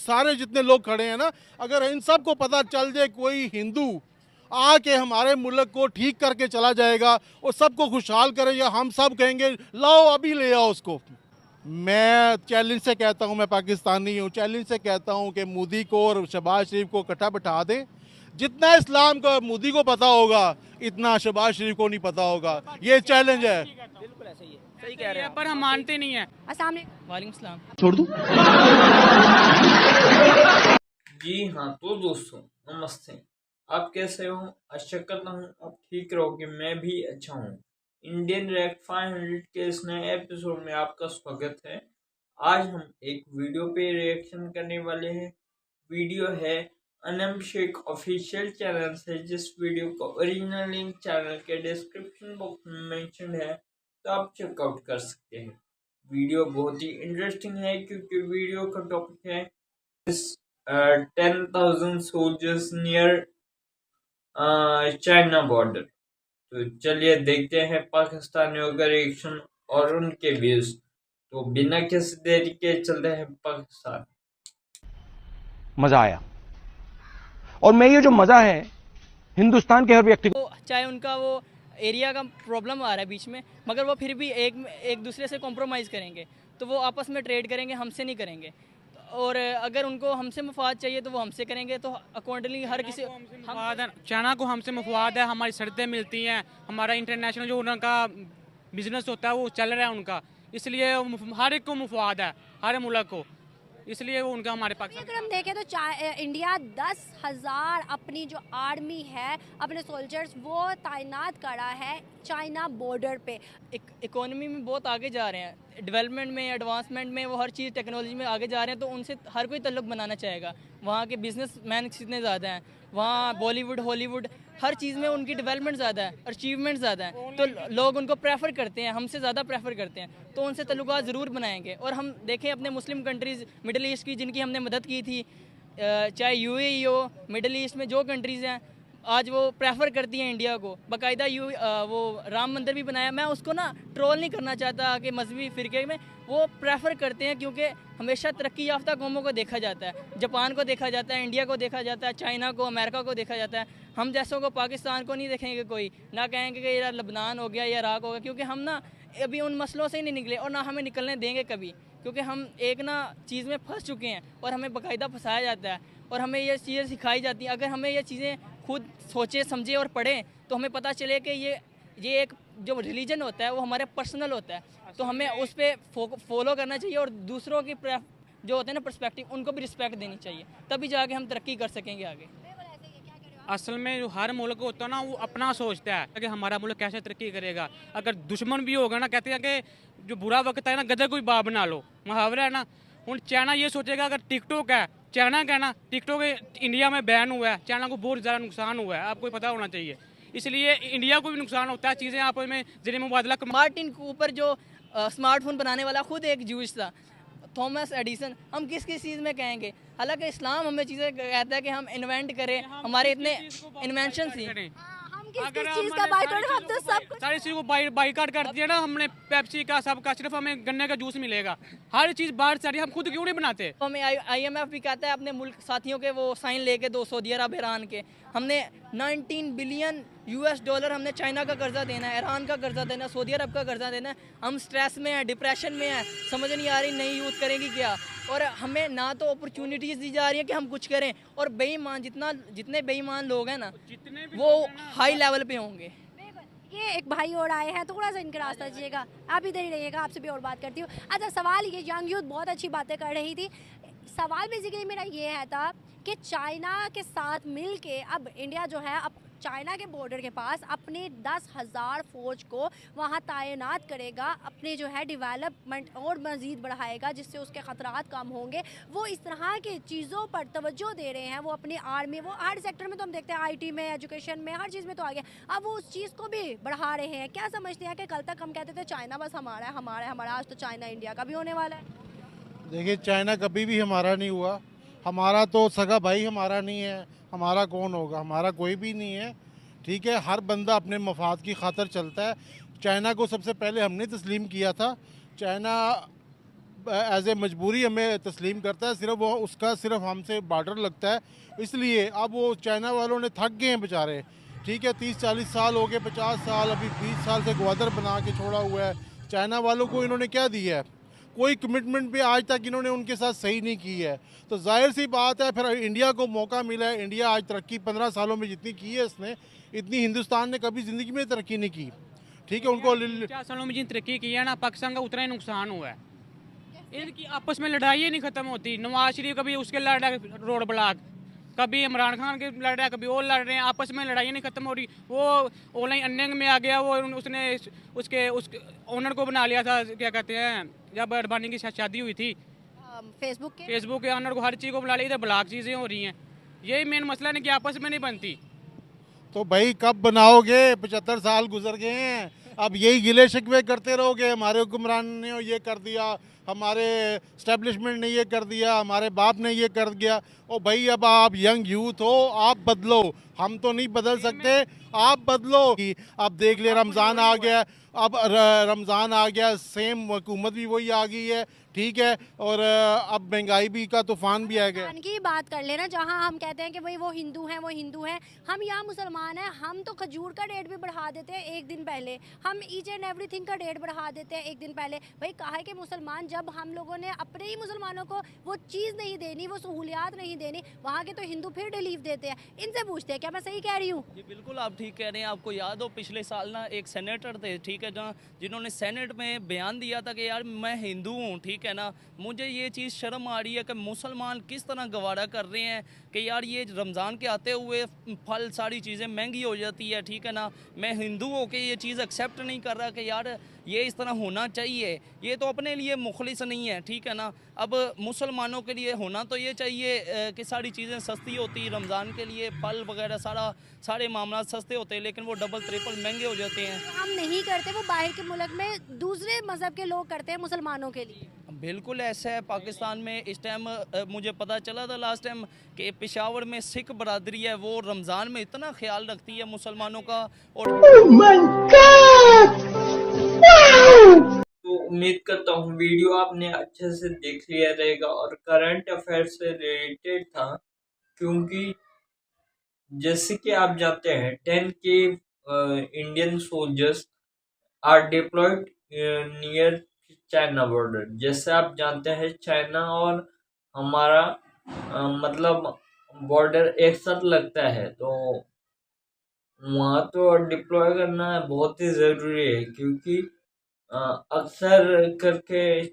सारे जितने लोग खड़े हैं ना, अगर इन सबको पता चल जाए कोई हिंदू आके हमारे मुल्क को ठीक करके चला जाएगा और सबको खुशहाल करेगा, हम सब कहेंगे लाओ अभी ले आओ उसको। मैं चैलेंज से कहता हूं, मैं पाकिस्तानी हूं, चैलेंज से कहता हूं कि मोदी को और शहबाज शरीफ को इकट्ठा बैठा दें। जितना इस्लाम का मोदी को पता होगा इतना शहबाज शरीफ को नहीं पता होगा। ये चैलेंज है। बिल्कुल ऐसा ही है, सही कह रहे हैं, पर हम मानते नहीं है। अस्सलाम वालेकुम सलाम। छोड़ दूं? जी हाँ, तो दोस्तों नमस्ते। आप कैसे हो? आशा करता हूँ आप ठीक रहोगे। मैं भी अच्छा हूँ। इंडियन रैक 500 के इस नए एपिसोड में आपका स्वागत है। आज हम एक वीडियो पे रिएक्शन करने वाले हैं। वीडियो है अनम शेख ऑफिशियल चैनल से, जिस वीडियो का ओरिजिनल लिंक चैनल के डिस्क्रिप्शन बॉक्स में मेंशन है, तो आप चेकआउट कर सकते हैं। वीडियो बहुत ही इंटरेस्टिंग है क्योंकि वीडियो का टॉपिक है 10,000 सोल्जर्स नियर चाइना बॉर्डर। तो चलिए देखते हैं पाकिस्तानियों का रिएक्शन और उनके व्यूज। तो बिना किसी देरी के चलते हैं पाकिस्तान। मजा आया, और मैं ये जो मजा है हिंदुस्तान के हर व्यक्ति को, चाहे उनका वो एरिया का प्रॉब्लम आ रहा है बीच में, मगर वो फिर भी एक दूसरे से कॉम्प्रोमाइज़ करेंगे, तो वो आपस में ट्रेड करेंगे, हमसे नहीं करेंगे। और अगर उनको हमसे मफाद चाहिए तो वो हमसे करेंगे। तो अकॉर्डिंगली हर किसी चाइना को हमसे मफाद है, हमारी शर्तें मिलती हैं, हमारा इंटरनेशनल जो उनका बिजनेस होता है वो चल रहा है उनका, इसलिए हर एक को मफाद है, हर मुल्क को, इसलिए वो उनका हमारे पास। अगर हम देखें तो इंडिया 10,000 अपनी जो आर्मी है, अपने सोल्जर्स वो तैनात करा है चाइना बॉर्डर पे। इकोनॉमी में बहुत आगे जा रहे हैं, डेवलपमेंट में, एडवांसमेंट में, वो हर चीज़ टेक्नोलॉजी में आगे जा रहे हैं, तो उनसे हर कोई तल्लुक़ बनाना चाहेगा। वहाँ के बिजनेसमैन कितने ज़्यादा हैं, वहाँ बॉलीवुड हॉलीवुड हर चीज़ में उनकी डेवलपमेंट ज़्यादा है, अचीवमेंट ज़्यादा है, तो लोग उनको प्रेफर करते हैं, हमसे ज़्यादा प्रेफर करते हैं, तो उनसे तल्लुकात ज़रूर बनाएंगे। और हम देखें अपने मुस्लिम कंट्रीज़ मिडल ईस्ट की, जिनकी हमने मदद की थी, चाहे यूएई हो, मिडल ईस्ट में जो कंट्रीज़ हैं, आज वो प्रेफर करती हैं इंडिया को। बाकायदा वो राम मंदिर भी बनाया। मैं उसको ना ट्रोल नहीं करना चाहता कि मजहबी फ़िरके में, वो प्रेफर करते हैं क्योंकि हमेशा तरक्की याफ्ता कौमों को देखा जाता है, जापान को देखा जाता है, इंडिया को देखा जाता है, चाइना को, अमेरिका को देखा जाता है। हम जैसों को, पाकिस्तान को नहीं देखेंगे कोई, ना कहेंगे कि यार लबनान हो गया या इराक हो गया, क्योंकि हम ना अभी उन मसलों से ही नहीं निकले और ना हमें निकलने देंगे कभी, क्योंकि हम एक ना चीज़ में फंस चुके हैं और हमें बाकायदा फंसाया जाता है और हमें ये चीज़ें सिखाई जाती हैं। अगर हमें ये चीज़ें खुद सोचे समझे और पढ़ें तो हमें पता चले कि ये एक जो रिलीजन होता है वो हमारे पर्सनल होता है, तो हमें उस पर फॉलो करना चाहिए और दूसरों की जो होते हैं ना पर्सपेक्टिव, उनको भी रिस्पेक्ट देनी चाहिए, तभी जाके हम तरक्की कर सकेंगे आगे। असल में जो हर मुल्क होता है ना, वो अपना सोचता है कि हमारा मुल्क कैसे तरक्की करेगा। अगर दुश्मन भी होगा ना, कहते हैं कि जो बुरा वक्त है ना, गदर कोई बाप बना लो, मुहावरा है ना। उन चाइना ये सोचेगा अगर टिकटॉक है, चाइना का ना टिकटॉक इंडिया में बैन हुआ है, चाइना को बहुत ज़्यादा नुकसान हुआ है, आपको पता होना चाहिए, इसलिए इंडिया को भी नुकसान होता है। चीज़ें आपस में ज़रिए मुबादला। मार्टिन कूपर जो स्मार्टफोन बनाने वाला खुद एक जूस था, थॉमस एडिसन। हम किस किस चीज़ में कहेंगे, हालांकि इस्लाम हमें चीज़ें कहता है कि हम इन्वेंट करें, हमारे इतने इन्वेंशन थी। हम किस चीज़ का बाइट, हम तो सब सारी चीज़ को बाइकाट कर दिया ना हमने, पेप्सी का, सबका, सिर्फ हमें गन्ने का जूस मिलेगा। हर चीज़ बाहर से आ रही है, हम खुद क्यों नहीं बनाते? हमें IMF भी कहता है अपने मुल्क साथियों के वो साइन लेके, दो सऊदी अरब, ईरान के, हमने 19 बिलियन $US हमने चाइना का कर्जा देना है, ईरान का कर्जा देना है, सऊदी अरब का कर्जा देना है। हम स्ट्रेस में हैं, डिप्रेशन में हैं, समझ नहीं आ रही नई यूथ करेगी क्या, और हमें ना तो अपॉर्चुनिटीज़ दी जा रही है कि हम कुछ करें, और बेईमान जितने बेईमान लोग हैं ना, वो हाई लेवल पे होंगे। ये एक भाई और आए हैं, थोड़ा सा इनका रास्ता दीजिएगा, आप इधर ही रहिएगा, आपसे भी और बात करती हूँ। अच्छा, सवाल ये, यंग यूथ बहुत अच्छी बातें कर रही थी, सवाल बेसिकली मेरा ये है था कि चाइना के साथ मिल के अब इंडिया जो है, अब चाइना के बॉर्डर के पास अपने 10,000 फौज को वहाँ तैनात करेगा, अपने जो है डेवलपमेंट और मज़ीद बढ़ाएगा, जिससे उसके ख़तरात कम होंगे। वो इस तरह की चीज़ों पर तवज्जो दे रहे हैं, वो अपनी आर्मी, वो हर सेक्टर में तो हम देखते हैं, IT में, एजुकेशन में, हर चीज़ में तो आगे, अब वो उस चीज़ को भी बढ़ा रहे हैं। क्या समझते हैं कि कल तक हम कहते थे चाइना बस हमारा है, हमारा है, हमारा, आज तो चाइना इंडिया का भी होने वाला है? देखिए, चाइना कभी भी हमारा नहीं हुआ, हमारा तो सगा भाई हमारा नहीं है, हमारा कौन होगा, हमारा कोई भी नहीं है। ठीक है, हर बंदा अपने मफाद की खातर चलता है। चाइना को सबसे पहले हमने तस्लीम किया था। चाइना एज ए मजबूरी हमें तस्लीम करता है, सिर्फ वो उसका सिर्फ हमसे बार्डर लगता है। इसलिए अब वो चाइना वालों ने थक गए हैं बेचारे, ठीक है। 30-40 साल हो गए, 50 साल, अभी 20 साल से ग्वादर बना के छोड़ा हुआ है। चाइना वालों को इन्होंने क्या दिया है? कोई कमिटमेंट भी आज तक इन्होंने उनके साथ सही नहीं की है। तो जाहिर सी बात है, फिर इंडिया को मौका मिला है। इंडिया आज तरक्की 15 सालों में जितनी की है इसने, इतनी हिंदुस्तान ने कभी ज़िंदगी में तरक्की नहीं की, ठीक है। उनको 50 सालों में जितनी तरक्की की है ना, पाकिस्तान का उतना ही नुकसान हुआ है। इनकी आपस में लड़ाई ही नहीं खत्म होती। नवाज शरीफ कभी उसके लड़ रहा है रोड ब्लॉक, कभी इमरान खान के लड़ रहा है, कभी वो लड़ रहे हैं, आपस में लड़ाई नहीं खत्म हो रही। वो ऑनलाइन अर्निंग में आ गया, वो उसने उसके ओनर को बना लिया था, क्या कहते हैं, जब अडवाणी की शादी हुई थी, फेसबुक के ओनर को, हर चीज़ को बुला लिया। इधर ब्लॉक चीज़ें हो रही हैं। यही मेन मसला है कि आपस में नहीं बनती। तो भाई कब बनाओगे? 75 साल गुजर गए हैं, अब यही गिले शिकवे करते रहोगे? हमारे हुक्मरान ने ये कर दिया, हमारे स्टैब्लिशमेंट ने ये कर दिया, हमारे बाप ने ये कर दिया। ओ भाई, अब आप यंग यूथ हो, आप बदलो। हम तो नहीं बदल सकते, आप बदलो। अब देख ले, रमज़ान आ गया, अब रमज़ान आ गया, सेम हुकूमत भी वही आ गई है, ठीक है। और अब महंगाई भी का तूफान भी आ गया। की बात कर लेना, जहाँ हम कहते हैं कि भाई वो हिंदू हैं, हम यहाँ मुसलमान हैं। हम तो खजूर का डेट भी बढ़ा देते हैं एक दिन पहले, हम ईच एंड एवरीथिंग का डेट बढ़ा देते हैं एक दिन पहले। भाई कहा है कि मुसलमान, जब हम लोगों ने अपने ही मुसलमानों को वो चीज़ नहीं देनी, वो सहूलियात नहीं देनी, वहाँ के तो हिंदू फिर रिलीफ देते हैं। इनसे पूछते हैं, क्या मैं सही कह रही हूँ? जी बिल्कुल, आप ठीक कह रहे हैं। आपको याद हो पिछले साल ना एक सेनेटर थे, ठीक है, जहाँ जिन्होंने सेनेट में बयान दिया था कि यार मैं हिंदू हूँ, ठीक है ना, मुझे ये चीज़ शर्म आ रही है कि मुसलमान किस तरह गवारा कर रहे हैं कि यार ये रमज़ान के आते हुए फल सारी चीज़ें महंगी हो जाती है, ठीक है ना। मैं हिंदू हो के ये चीज़ एक्सेप्ट नहीं कर रहा कि यार ये इस तरह होना चाहिए। ये तो अपने लिए मुखलिस नहीं है, ठीक है ना। अब मुसलमानों के लिए होना तो ये चाहिए कि सारी चीज़ें सस्ती होती, रमज़ान के लिए फल वगैरह सारे मामला सस्ते होते हैं, लेकिन वो डबल ट्रिपल महंगे हो जाते हैं। हम नहीं करते, वो बाहर के मुल्क में दूसरे मजहब के लोग करते हैं मुसलमानों के लिए। बिल्कुल ऐसा है। पाकिस्तान में इस टाइम मुझे पता चला था लास्ट टाइम कि पेशावर में सिख बरादरी है, वो रमज़ान में इतना ख्याल रखती है मुसलमानों का। और तो उम्मीद करता हूँ वीडियो आपने अच्छे से देख लिया रहेगा और करंट अफेयर से रिलेटेड था, क्योंकि जैसे कि आप जानते हैं 10 के Indian soldiers are deployed near China border. जैसे आप जानते हैं चाइना और हमारा मतलब बॉर्डर एक साथ लगता है, तो वहाँ तो डिप्लॉय करना बहुत ही ज़रूरी है, क्योंकि अक्सर करके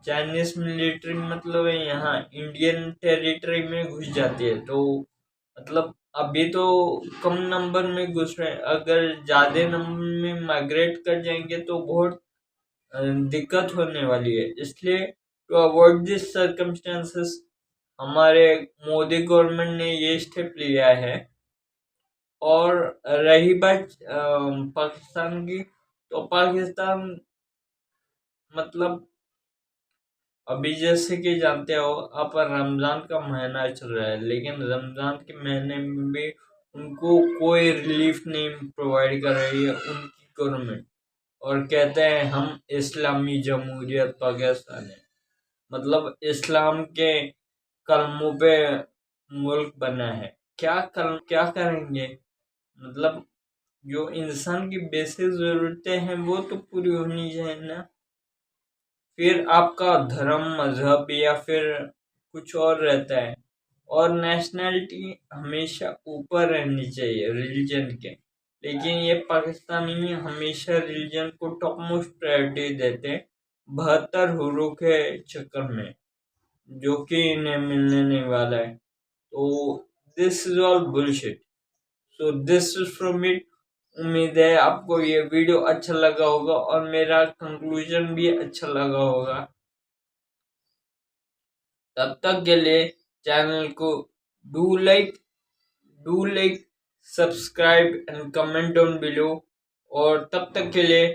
चाइनीज मिलिट्री मतलब यहाँ इंडियन टेरिटरी में घुस जाती है। तो मतलब अभी तो कम नंबर में घुस रहे हैं, अगर ज़्यादा नंबर में माइग्रेट कर जाएंगे तो बहुत दिक्कत होने वाली है। इसलिए टू अवॉइड दिस सर्कमस्टेंसेस हमारे मोदी गवर्नमेंट ने ये स्टेप लिया है। और रही बात पाकिस्तान की, तो पाकिस्तान मतलब अभी जैसे कि जानते हो आप, रमज़ान का महीना चल रहा है, लेकिन रमज़ान के महीने में भी उनको कोई रिलीफ नहीं प्रोवाइड कर रही है उनकी गवर्नमेंट, और कहते हैं हम इस्लामी जमहूरियत पाकिस्तान है। मतलब इस्लाम के कलमों पे मुल्क बना है। क्या करेंगे? मतलब जो इंसान की बेसिक ज़रूरतें हैं वो तो पूरी होनी चाहिए ना। फिर आपका धर्म, मजहब या फिर कुछ और रहता है, और नेशनैलिटी हमेशा ऊपर रहनी चाहिए रिलीजन के। लेकिन ये पाकिस्तानी में हमेशा रिलीजन को टॉप मोस्ट प्रायोरिटी देते हैं 72 हुरूफ के चक्कर में, जो कि इन्हें मिलने नहीं वाला है। तो this is all bullshit. So this is from it. उम्मीद है आपको ये वीडियो अच्छा लगा होगा और मेरा कंक्लूजन भी अच्छा लगा होगा। तब तक के लिए चैनल को do like subscribe and comment down below. और तब तक के लिए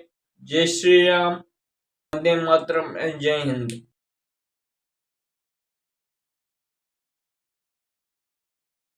जय श्री राम, वंदे मातरम एंड जय हिंद।